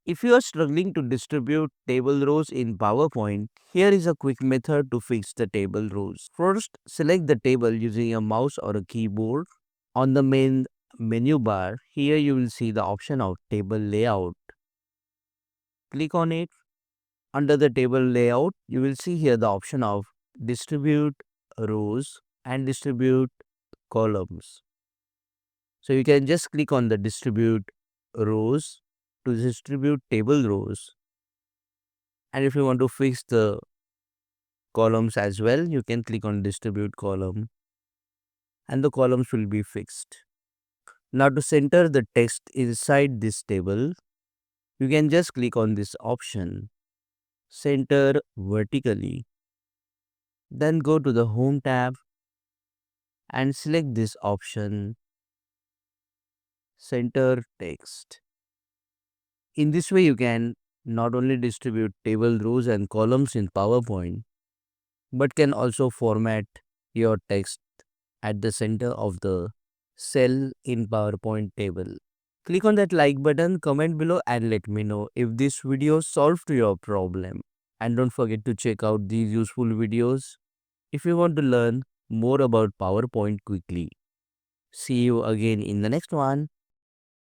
If you are struggling to distribute table rows in PowerPoint, here is a quick method to fix the table rows. First, select the table using a mouse or a keyboard. On the main menu bar, here you will see the option of table layout. Click on it. Under the table layout, you will see here the option of distribute rows and distribute columns. So you can just click on the distribute rows to distribute table rows. And if you want to fix the columns as well, you can click on distribute column and the columns will be fixed. Now to center the text inside this table, you can just click on this option, center vertically. Then go to the home tab and select this option, center text. In this way, you can not only distribute table rows and columns in PowerPoint, but can also format your text at the center of the cell in PowerPoint table. Click on that like button, comment below and let me know if this video solved your problem. And don't forget to check out these useful videos if you want to learn more about PowerPoint quickly. See you again in the next one.